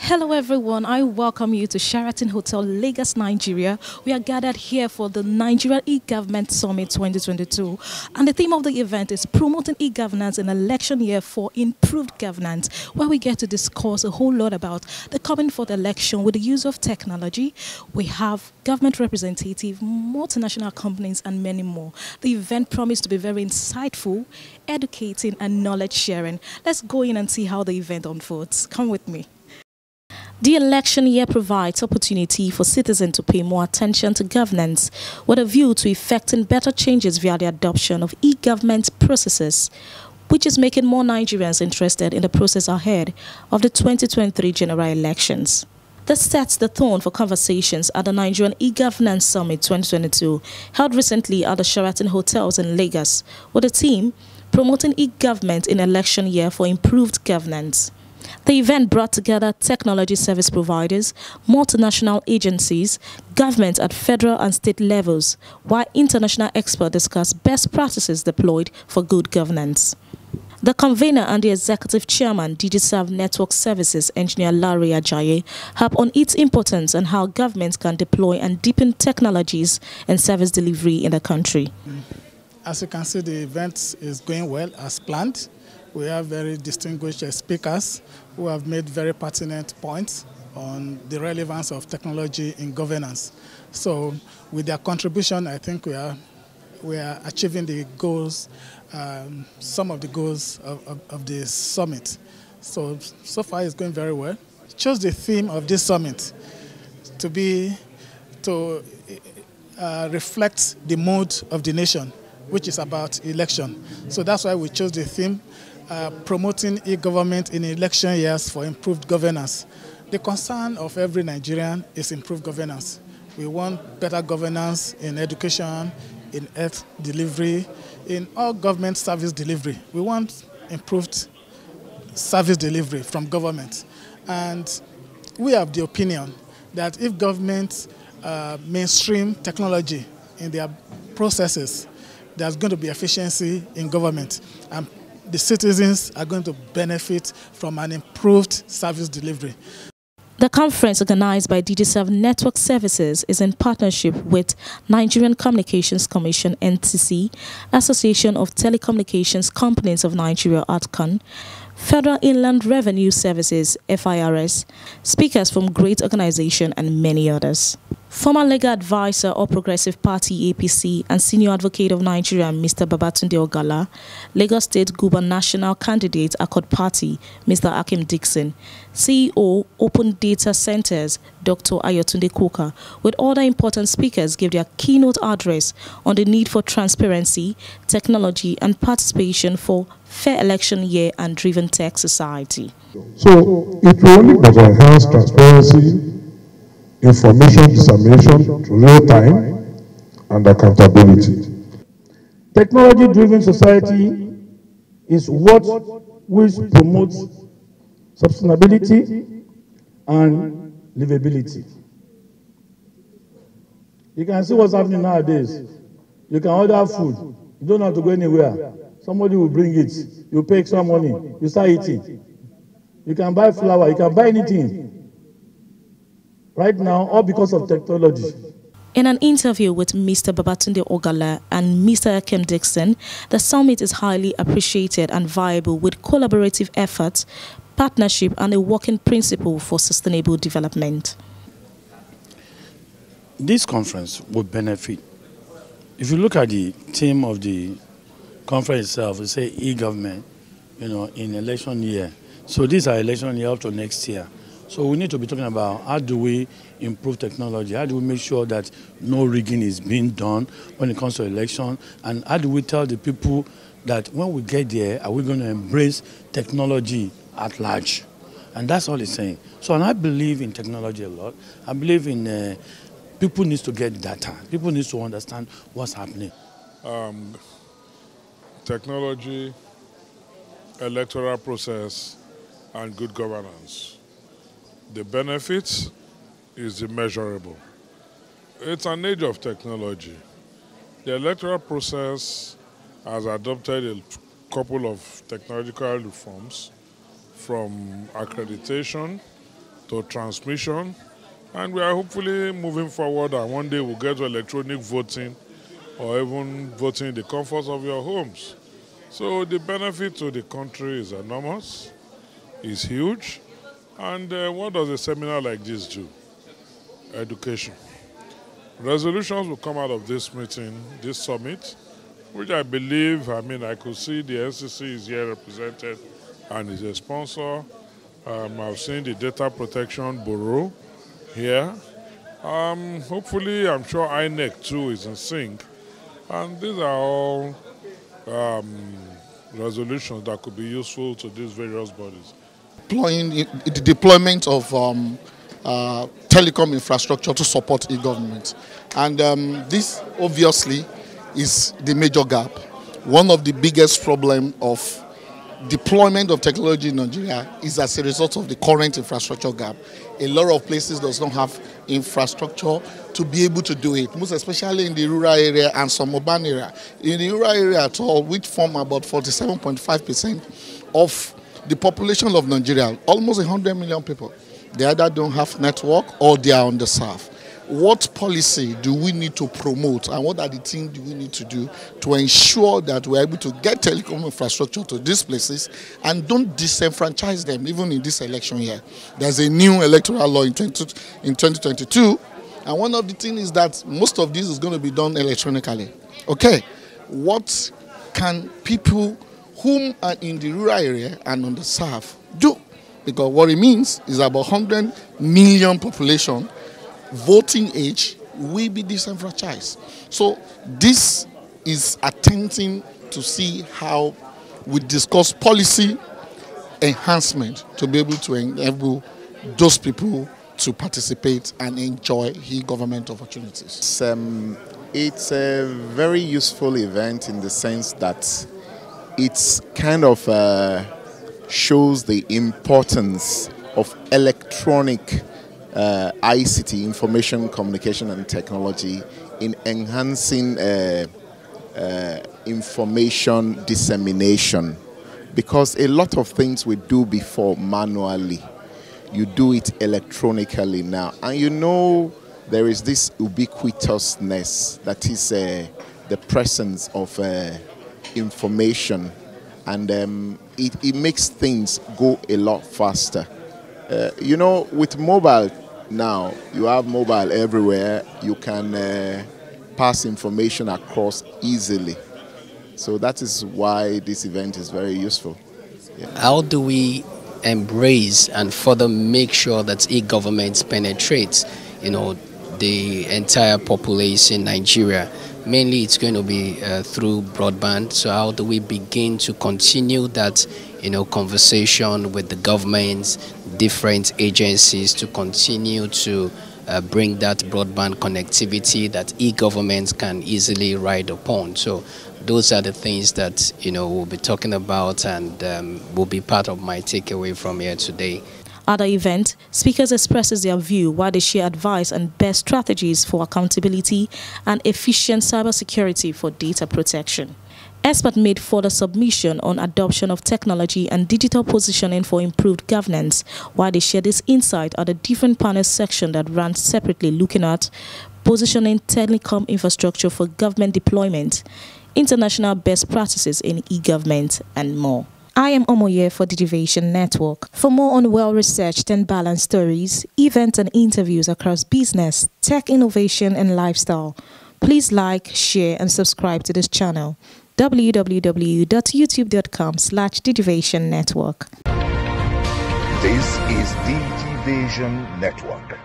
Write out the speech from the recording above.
Hello everyone, I welcome you to Sheraton Hotel, Lagos, Nigeria. We are gathered here for the Nigerian eGovernment Summit 2022, and the theme of the event is promoting e-governance in election year for improved governance, where we get to discuss a whole lot about the coming forth election with the use of technology. We have government representatives, multinational companies, and many more. The event promised to be very insightful, educating, and knowledge sharing. Let's go in and see how the event unfolds. Come with me. The election year provides opportunity for citizens to pay more attention to governance with a view to effecting better changes via the adoption of e-government processes, which is making more Nigerians interested in the process ahead of the 2023 general elections. This sets the tone for conversations at the Nigerian eGovernance Summit 2022, held recently at the Sheraton Hotels in Lagos, with a theme promoting e-government in election year for improved governance. The event brought together technology service providers, multinational agencies, governments at federal and state levels, while international experts discussed best practices deployed for good governance. The convener and the executive chairman, Digivation Network Services, Engineer Larry Ajayi, harp on its importance and how governments can deploy and deepen technologies and service delivery in the country. As you can see, the event is going well as planned. We have very distinguished speakers who have made very pertinent points on the relevance of technology in governance. So with their contribution, I think we are achieving the goals, some of the goals of the summit. So far it's going very well. We chose the theme of this summit to reflect the mood of the nation, which is about election. So that's why we chose the theme, promoting e-government in election years for improved governance. The concern of every Nigerian is improved governance. We want better governance in education, in health delivery, in all government service delivery. We want improved service delivery from government. And we have the opinion that if government mainstream technology in their processes, there's going to be efficiency in government, and the citizens are going to benefit from an improved service delivery. The conference, organized by Digivation Network Services, is in partnership with Nigerian Communications Commission (NCC), Association of Telecommunications Companies of Nigeria (ATCON), Federal Inland Revenue Services (FIRS), speakers from great organization, and many others. Former legal advisor of Progressive Party APC and senior advocate of Nigeria, Mr. Babatunde Ogala, Lagos State gubernatorial candidate Accord Party, Mr. Akim Dixon, CEO Open Data Centers, Dr. Ayotunde Koka, with other important speakers gave their keynote address on the need for transparency, technology, and participation for fair election year and driven tech society. So it will only but enhance transparency, information dissemination to real time, and accountability. Technology-driven society is what which promotes sustainability and livability. You can see what's happening nowadays. You can order food, you don't have to go anywhere. Somebody will bring it, you pay extra money, you start eating. You can buy flour, you can buy anything. Right now, all because of technology. In an interview with Mr. Babatunde Ogala and Mr. Akim Dixon, the summit is highly appreciated and viable with collaborative efforts, partnership, and a working principle for sustainable development. This conference will benefit. If you look at the theme of the conference itself, it says e-government, in election year. So these are election year up to next year. So we need to be talking about how do we improve technology, how do we make sure that no rigging is being done when it comes to election, and how do we tell the people that when we get there, are we going to embrace technology at large? And that's all it's saying. So, and I believe in technology a lot. I believe in people need to get data. People need to understand what's happening. Technology, electoral process, and good governance. The benefits is immeasurable. It's an age of technology. The electoral process has adopted a couple of technological reforms, from accreditation to transmission. And we are hopefully moving forward, and one day we'll get to electronic voting or even voting in the comforts of your homes. So the benefit to the country is enormous, is huge. And what does a seminar like this do? Education. Resolutions will come out of this meeting, this summit, which I believe, I could see the NCC is here represented and is a sponsor. I've seen the Data Protection Bureau here. Hopefully, I'm sure INEC too is in sync. And these are all resolutions that could be useful to these various bodies. The deployment of telecom infrastructure to support e-government. And this obviously is the major gap. One of the biggest problems of deployment of technology in Nigeria is as a result of the current infrastructure gap. A lot of places does not have infrastructure to be able to do it, most especially in the rural area and some urban area. In the rural area at all, which form about 47.5% of the population of Nigeria, almost 100 million people, they either don't have network or they are underserved. What policy do we need to promote, and what are the things do we need to do to ensure that we're able to get telecom infrastructure to these places and don't disenfranchise them even in this election year? There's a new electoral law in 2022, and one of the things is that most of this is going to be done electronically. Okay, what can people whom are in the rural area and underserved do? Because what it means is about 100 million population voting age will be disenfranchised. So this is attempting to see how we discuss policy enhancement to be able to enable those people to participate and enjoy e-government opportunities. It's a very useful event in the sense that it's kind of shows the importance of electronic ICT, information, communication and technology, in enhancing information dissemination. Because a lot of things we do before manually, you do it electronically now. And you know there is this ubiquitousness that is the presence of information, and it makes things go a lot faster. You know, with mobile now, you have mobile everywhere. You can pass information across easily. So that is why this event is very useful. Yeah. How do we embrace and further make sure that e-government penetrates, the entire population in Nigeria? Mainly it's going to be through broadband. So how do we begin to continue that, conversation with the governments, different agencies, to continue to bring that broadband connectivity that e-government can easily ride upon? So those are the things that, we'll be talking about and will be part of my takeaway from here today. At the event, speakers expresses their view while they share advice and best strategies for accountability and efficient cybersecurity for data protection. Experts made further submission on adoption of technology and digital positioning for improved governance, while they share this insight at a different panel section that ran separately, looking at positioning telecom infrastructure for government deployment, international best practices in e-government, and more. I am Omoye for Digivation Network. For more on well-researched and balanced stories, events and interviews across business, tech innovation and lifestyle, please like, share and subscribe to this channel. www.youtube.com/Digivation Network. This is Digivation Network.